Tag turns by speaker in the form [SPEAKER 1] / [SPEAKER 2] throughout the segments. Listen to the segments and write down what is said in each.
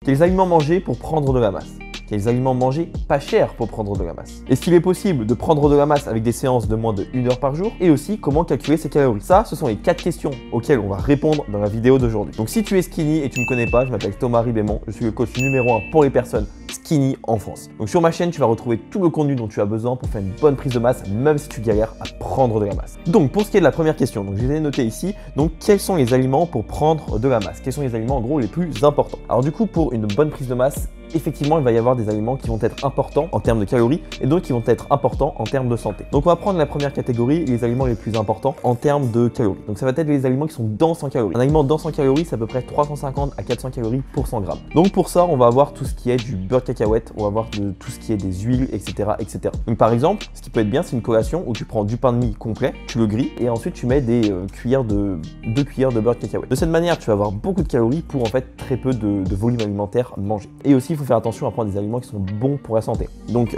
[SPEAKER 1] Quels aliments manger pour prendre de la masse? Quels aliments manger pas cher pour prendre de la masse? Est-ce qu'il est possible de prendre de la masse avec des séances de moins de 1 heure par jour? Et aussi, comment calculer ses calories? Ça, ce sont les 4 questions auxquelles on va répondre dans la vidéo d'aujourd'hui. Donc si tu es skinny et tu ne me connais pas, je m'appelle Thomas Ribémont, je suis le coach numéro 1 pour les personnes skinny en France. Donc sur ma chaîne, tu vas retrouver tout le contenu dont tu as besoin pour faire une bonne prise de masse, même si tu galères à prendre de la masse. Donc pour ce qui est de la première question, donc je les ai notés ici, donc quels sont les aliments pour prendre de la masse? Quels sont les aliments en gros les plus importants? Alors du coup, pour une bonne prise de masse, effectivement, il va y avoir des aliments qui vont être importants en termes de calories et d'autres qui vont être importants en termes de santé. Donc on va prendre la première catégorie, les aliments les plus importants en termes de calories. Donc ça va être les aliments qui sont denses en calories. Un aliment dense en calories, c'est à peu près 350 à 400 calories pour 100 grammes. Donc pour ça, on va avoir tout ce qui est du beurre de cacahuète, on va avoir tout ce qui est des huiles, etc., etc. Donc par exemple, ce qui peut être bien, c'est une collation où tu prends du pain de mie complet, tu le grilles et ensuite tu mets des 2 cuillères de beurre de cacahuète. De cette manière, tu vas avoir beaucoup de calories pour en fait très peu de volume alimentaire manger. Et aussi, il faut faire attention à prendre des aliments qui sont bons pour la santé. Donc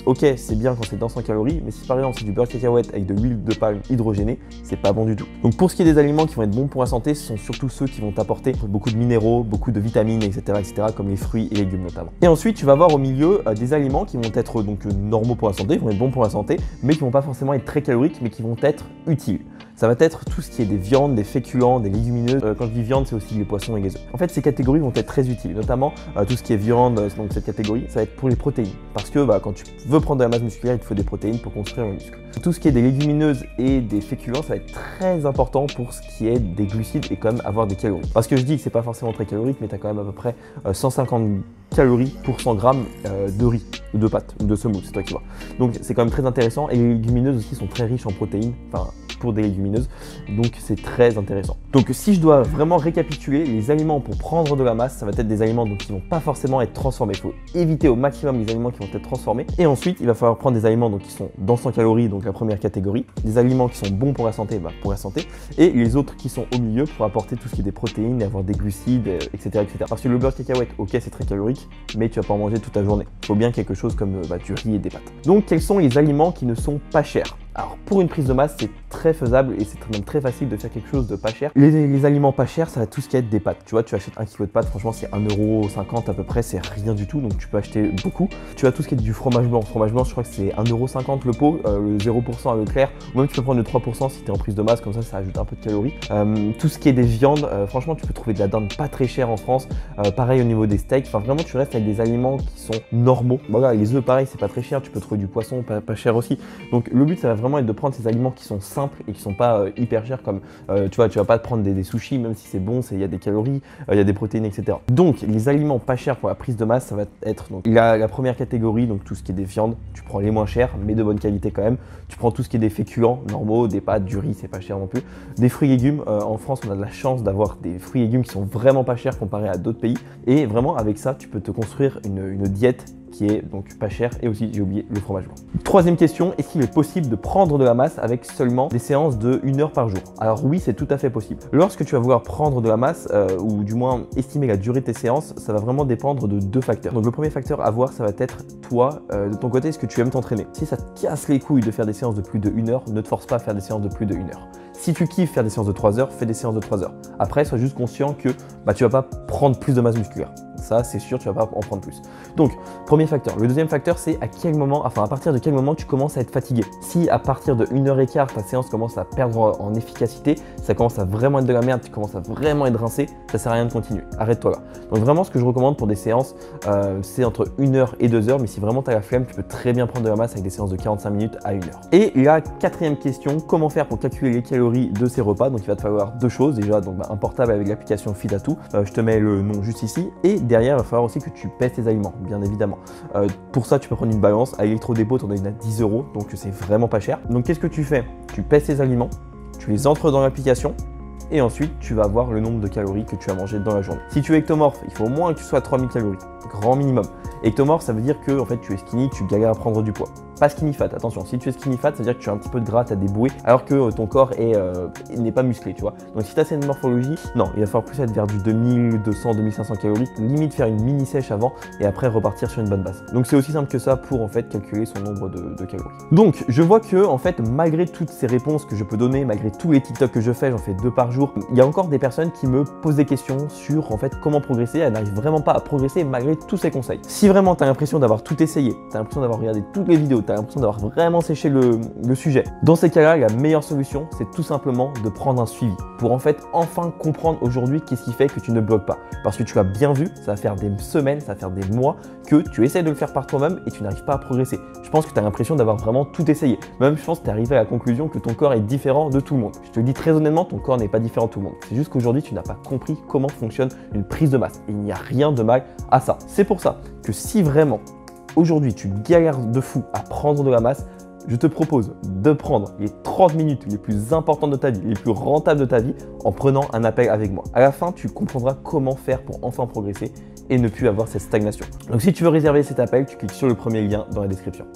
[SPEAKER 1] ok, c'est bien quand c'est dense en calories, mais si par exemple c'est du beurre de cacahuète avec de l'huile de palme hydrogénée, c'est pas bon du tout. Donc pour ce qui est des aliments qui vont être bons pour la santé, ce sont surtout ceux qui vont t'apporter beaucoup de minéraux, beaucoup de vitamines, etc., comme les fruits et légumes notamment. Et ensuite, tu vas avoir au milieu des aliments qui vont être donc normaux pour la santé, vont être bons pour la santé, mais qui vont pas forcément être très caloriques, mais qui vont être utiles. Ça va être tout ce qui est des viandes, des féculents, des légumineuses. Quand je dis viande, c'est aussi les poissons et les œufs. En fait, ces catégories vont être très utiles, notamment tout ce qui est viande, donc cette catégorie, ça va être pour les protéines. Parce que quand tu veux prendre de la masse musculaire, il te faut des protéines pour construire le muscle. Tout ce qui est des légumineuses et des féculents, ça va être très important pour ce qui est des glucides et quand même avoir des calories. Parce que je dis que c'est pas forcément très calorique, mais tu as quand même à peu près 150 calories pour 100 grammes de riz, ou de pâtes, ou de semoule, c'est toi qui vois. Donc c'est quand même très intéressant et les légumineuses aussi sont très riches en protéines, enfin pour des légumineuses, donc c'est très intéressant. Donc si je dois vraiment récapituler, les aliments pour prendre de la masse, ça va être des aliments donc, qui vont pas forcément être transformés. Il faut éviter au maximum les aliments qui vont être transformés. Et ensuite, il va falloir prendre des aliments donc, qui sont denses en calories, donc la première catégorie, des aliments qui sont bons pour la santé, pour la santé, et les autres qui sont au milieu pour apporter tout ce qui est des protéines, avoir des glucides, etc., etc. Parce que le beurre de cacahuète, ok, c'est très calorique, mais tu vas pas en manger toute la journée. Il faut bien quelque chose comme du riz et des pâtes. Donc, quels sont les aliments qui ne sont pas chers? Alors pour une prise de masse, c'est très faisable et c'est même très facile de faire quelque chose de pas cher. Les aliments pas chers, ça va tout ce qui est des pâtes. Tu vois, tu achètes 1 kg de pâtes, franchement c'est 1,50 € à peu près, c'est rien du tout, donc tu peux acheter beaucoup. Tu as tout ce qui est du fromage blanc. Fromage blanc, je crois que c'est 1,50 € le pot, le 0% à Leclerc, ou même tu peux prendre le 3% si tu es en prise de masse, comme ça ajoute un peu de calories. Tout ce qui est des viandes, franchement tu peux trouver de la dinde pas très chère en France. Pareil au niveau des steaks, enfin vraiment tu restes avec des aliments qui sont normaux. Voilà, les œufs pareil, c'est pas très cher, tu peux trouver du poisson pas cher aussi. Donc le but ça va vraiment être de prendre ces aliments qui sont simples et qui sont pas hyper chers comme tu vois, tu vas pas te prendre des sushis même si c'est bon, il y a des calories, il y a des protéines, etc. Donc les aliments pas chers pour la prise de masse, ça va être donc la première catégorie, donc tout ce qui est des viandes, tu prends les moins chers mais de bonne qualité quand même. Tu prends tout ce qui est des féculents normaux, des pâtes, du riz, c'est pas cher non plus. Des fruits et légumes, en France on a de la chance d'avoir des fruits et légumes qui sont vraiment pas chers comparé à d'autres pays et vraiment avec ça tu peux te construire une diète qui est donc pas cher et aussi j'ai oublié le fromage blanc. Troisième question, est-ce qu'il est possible de prendre de la masse avec seulement des séances de 1 heure par jour? Alors oui, c'est tout à fait possible. Lorsque tu vas vouloir prendre de la masse ou du moins estimer la durée de tes séances, ça va vraiment dépendre de 2 facteurs. Donc le premier facteur à voir, ça va être toi, de ton côté, est-ce que tu aimes t'entraîner? Si ça te casse les couilles de faire des séances de plus de 1 heure, ne te force pas à faire des séances de plus de 1 heure. Si tu kiffes faire des séances de 3 heures, fais des séances de 3 heures. Après, sois juste conscient que tu vas pas prendre plus de masse musculaire. Ça, c'est sûr, tu vas pas en prendre plus. Donc, premier facteur. Le deuxième facteur, c'est à partir de quel moment tu commences à être fatigué. Si à partir de 1h15, ta séance commence à perdre en efficacité, ça commence à vraiment être de la merde, tu commences à vraiment être rincé, ça sert à rien de continuer. Arrête-toi là. Donc vraiment, ce que je recommande pour des séances, c'est entre 1 heure et 2 heures. Mais si vraiment tu as la flemme, tu peux très bien prendre de la masse avec des séances de 45 minutes à 1 heure. Et la quatrième question, comment faire pour calculer les calories de ces repas? Donc il va te falloir 2 choses. Déjà, donc, un portable avec l'application Feed-A-Tout. Je te mets le nom juste ici. Et derrière, il va falloir aussi que tu pèses tes aliments, bien évidemment. Pour ça, tu peux prendre une balance. À Electrodépôt, tu en as une à 10 €, donc c'est vraiment pas cher. Donc qu'est-ce que tu fais? Tu pèses tes aliments, tu les entres dans l'application et ensuite tu vas voir le nombre de calories que tu as mangé dans la journée. Si tu es ectomorphe, il faut au moins que tu sois à 3000 calories, grand minimum. Ectomorphe, ça veut dire que en fait, tu es skinny, tu galères à prendre du poids. pas skinny fat, attention, si tu es skinny fat, ça veut dire que tu as un petit peu de gras, tu as des bouées, alors que ton corps n'est pas musclé, tu vois. Donc si tu as cette morphologie, non, il va falloir plus être vers du 2200-2500 calories, limite faire une mini sèche avant et après repartir sur une bonne base. Donc c'est aussi simple que ça pour en fait calculer son nombre de calories. Donc je vois que en fait malgré toutes ces réponses que je peux donner, malgré tous les TikTok que je fais, j'en fais 2 par jour, il y a encore des personnes qui me posent des questions sur en fait comment progresser. Elles n'arrivent vraiment pas à progresser malgré tous ces conseils. Si vraiment tu as l'impression d'avoir tout essayé, tu as l'impression d'avoir regardé toutes les vidéos, tu as l'impression d'avoir vraiment séché le sujet, dans ces cas-là, la meilleure solution, c'est tout simplement de prendre un suivi pour en fait enfin comprendre aujourd'hui qu'est-ce qui fait que tu ne bloques pas. Parce que tu as bien vu, ça va faire des semaines, ça va faire des mois que tu essaies de le faire par toi-même et tu n'arrives pas à progresser. Je pense que tu as l'impression d'avoir vraiment tout essayé. Même je pense que tu es arrivé à la conclusion que ton corps est différent de tout le monde. Je te le dis très honnêtement, ton corps n'est pas différent de tout le monde. C'est juste qu'aujourd'hui, tu n'as pas compris comment fonctionne une prise de masse. Et il n'y a rien de mal à ça. C'est pour ça que si vraiment aujourd'hui tu galères de fou à prendre de la masse, je te propose de prendre les 30 minutes les plus importantes de ta vie, les plus rentables de ta vie en prenant un appel avec moi. À la fin, tu comprendras comment faire pour enfin progresser et ne plus avoir cette stagnation. Donc si tu veux réserver cet appel, tu cliques sur le premier lien dans la description.